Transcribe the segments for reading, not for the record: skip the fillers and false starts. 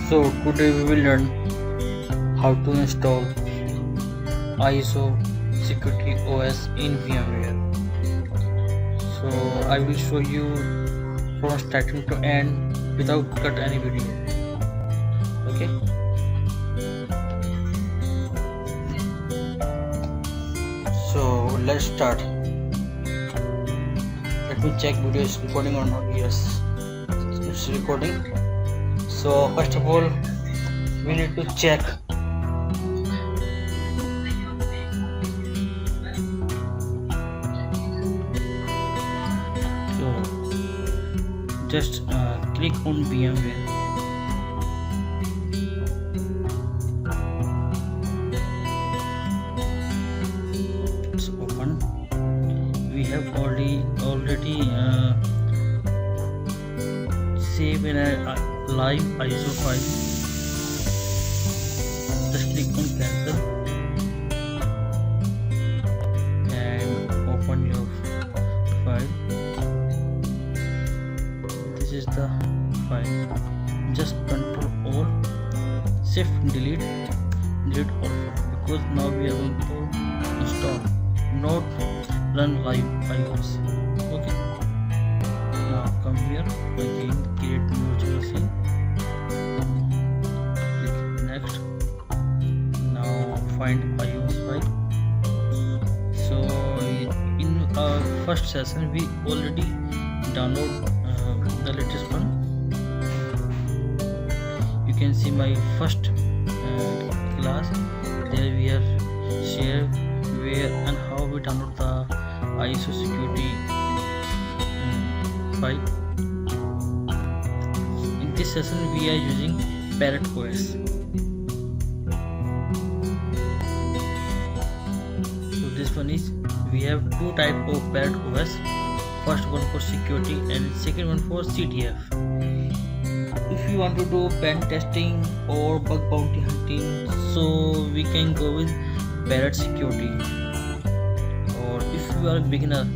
So today we will learn how to install ISO security OS in VMware. So I will show you from starting to end without cut any video. Okay. So let's start. Let me check video is recording or not. Yes, it's recording. So first of all we need to check so just click on VMware. It's open. We have already save in a live ISO file. Just click on cancel and open your file. This is the file. Just control all, shift delete all, because now we are going to install, not run live iOS. Okay. Now come here again, create new virtual machine. Click next. Now find iOS file. So in our first session we already download the latest one. You can see my first class. There we have shared where and how we download the ISO security file. In this session we are using Parrot OS. So this one is, we have two type of Parrot OS. First one for security and second one for CTF. If you want to do pen testing or bug bounty hunting, so we can go with Parrot security. Or if you are a beginner,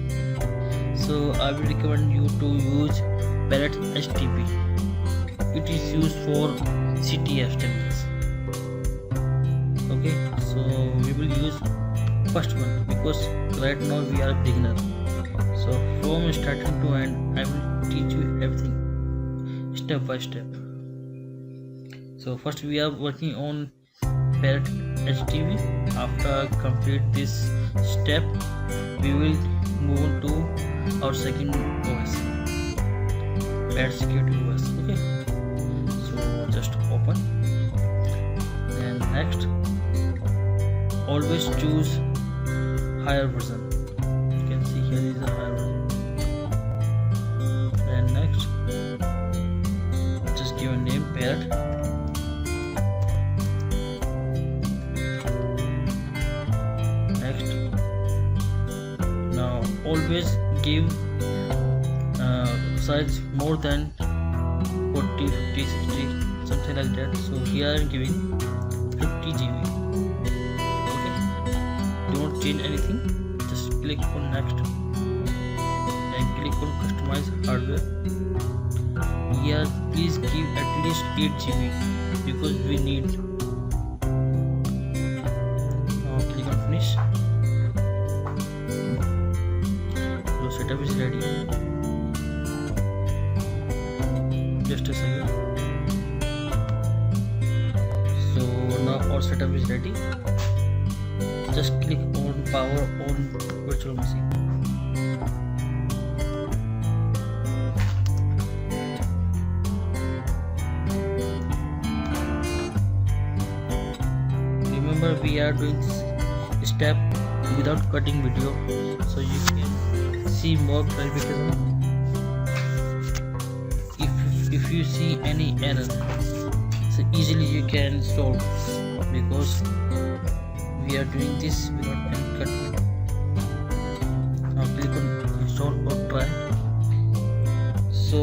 so I will recommend you to use Parrot HTTP. It is used for CTF channels. Okay, so we will use first one because right now we are a beginner. So from starting to end I will teach you everything step by step. So first we are working on Parrot HTTP. After complete this step we will move on to our second OS, Parrot security OS. Okay, so just open and next always choose higher version. You can see here is a higher version. And next just give a name Parrot. Next, now always give size more than 40, 50, 60, something like that. So here I am giving 50 GB. Okay, don't change anything, just click on next and click on customize hardware. Here please give at least 8 GB because we need. Now click on finish. So setup is ready. Just a second. So now our setup is ready. Just click on power on virtual machine. Remember we are doing this step without cutting video, so you can see more clarification. If you see any error, so easily you can solve, because we are doing this without any cut video. Now click on install or try. So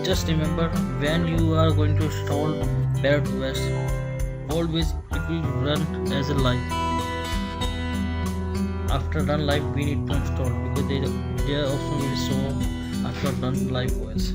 just remember, when you are going to install Parrot OS, always it will run as a live. After run live we need to install, because there also will show after run live OS.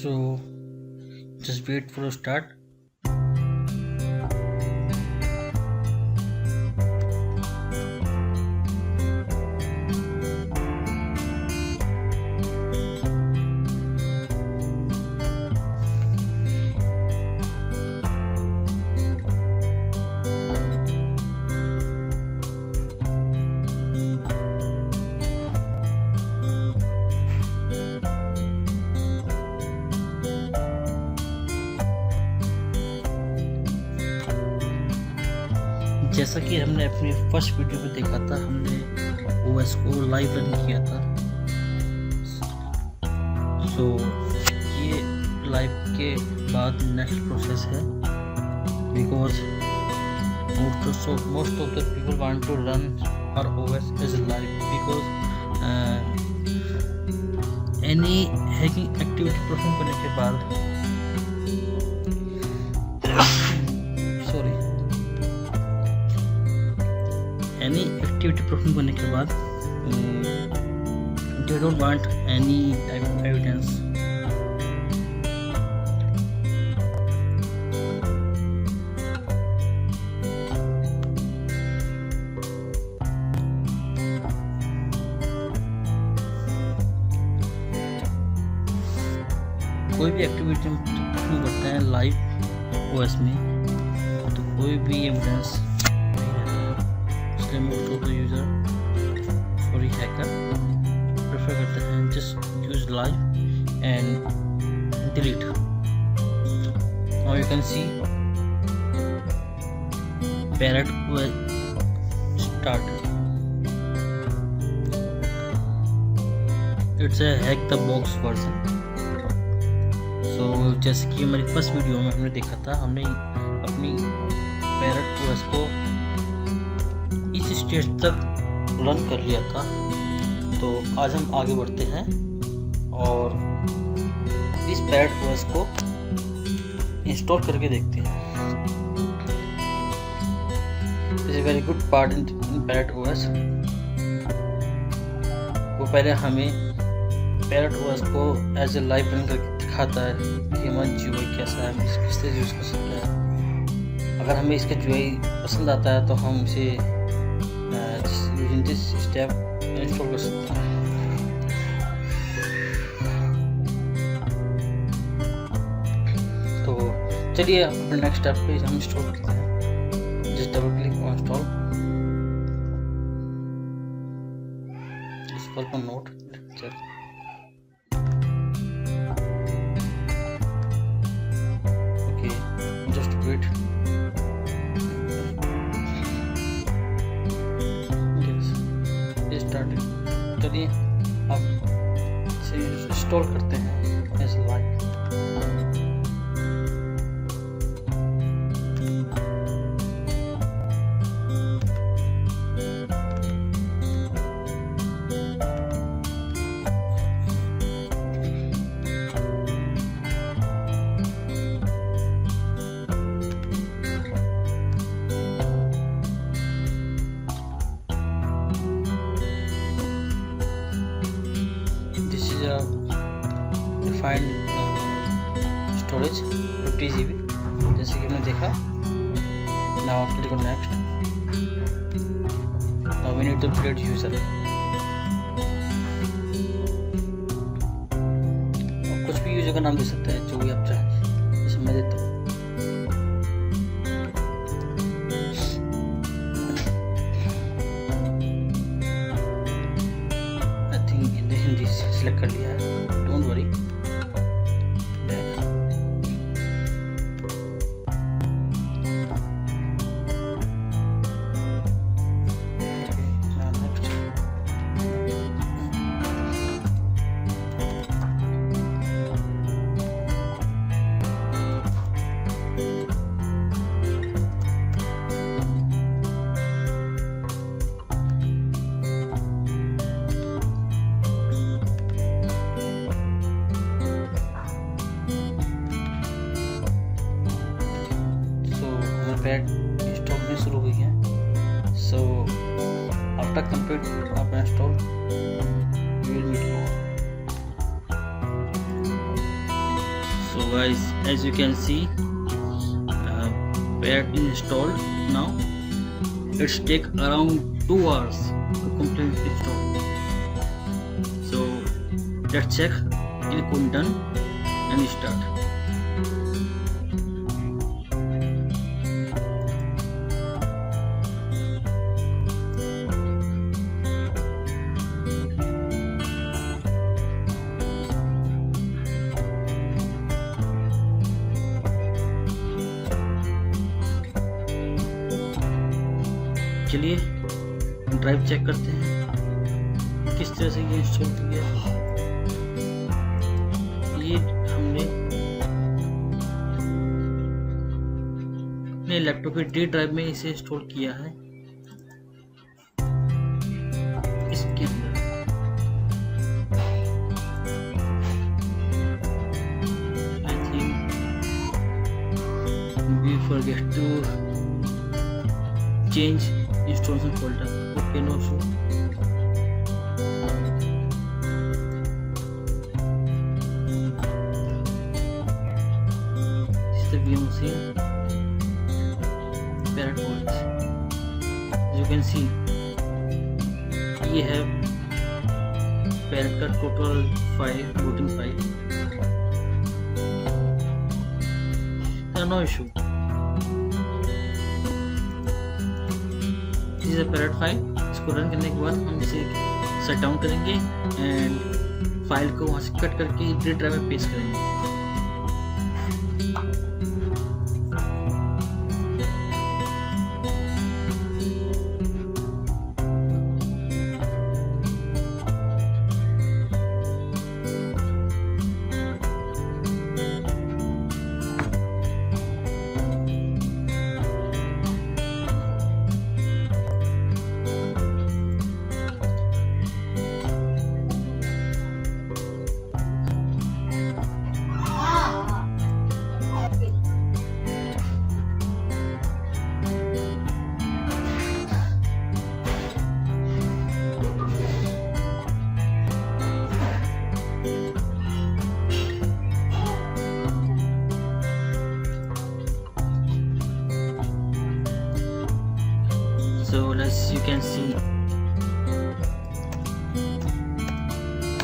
So just wait for a start. जैसा कि हमने अपनी first video में देखा था, हमने OS को live run किया था। सो ये लाइव के बाद नेक्स्ट प्रोसेस है, because most of the people want to run our OS as live, because any hacking activity perform करने के बाद any activity perform करने के बाद they don't want any type of evidence. कोई भी एक्टिविटी हम परफॉर्म करते हैं लाइव ओएस में, तो कोई भी evidence most of the user sorry hacker prefer करते हैं just use live and delete. Now you can see parrot will start. It's a hack the box version. So जैसे कि हमारी फर्स्ट वीडियो में हमने देखा था, हमने अपनी parrot OS को इस स्टेज तक रन कर लिया था। तो आज हम आगे बढ़ते हैं और इस पैरेट ओएस को इंस्टॉल करके देखते हैं। This is very good part in parrot OS. वो पहले हमें पैरेट ओएस को एज ए लाइव रन करके दिखाता है कि हमारा जीयूआई कैसा है, किस तरह यूज़ कर सकते हैं। अगर हमें इसका जीयूआई पसंद आता है तो हम इसे यूजिंग दिस स्टेप इंस्टॉल कर सकते हैं। तो चलिए अपने नेक्स्ट स्टेप पे हम इंस्टॉल करते हैं। Just double click on install, इस पर not check. Okay, just wait. चलिए अब इसे इंस्टॉल करते हैं as live. Defined storage 50 GB, जैसे कि हमने देखा। Now click on next. Now we need to create user. कुछ भी यूजर का नाम दे सकते हैं, जो भी आप चाहें। जैसे मैं देता हूँ हिंदी सिलेक्ट कर लिया है, डोंट वरी। पैड इंस्टॉल में शुरू हुई है। सो आफ्टर कंप्लीट आप install you will meet. So guys, as you can see, parrot is installed now. It's take around 2 hours to completely install. So let's check, click on done and start. चलिए drive check करते हैं किस तरह से ये install किया। ये हमने अपने लैपटॉप के डी ड्राइव में इसे इंस्टॉल किया है। इसके अंदर I think we forget to change installation folder. Okay, no issue. This is the VMware parrot OS. As you can see, ये है parrot का total file, routing file. No issue. इस पैरेट फाइल इसको run करने के बाद हम इसे शट डाउन करेंगे एंड फाइल को वहाँ से कट करके डी ड्राइव में पेस्ट करेंगे। So as you can see,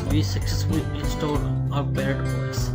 we successfully installed our parrot OS.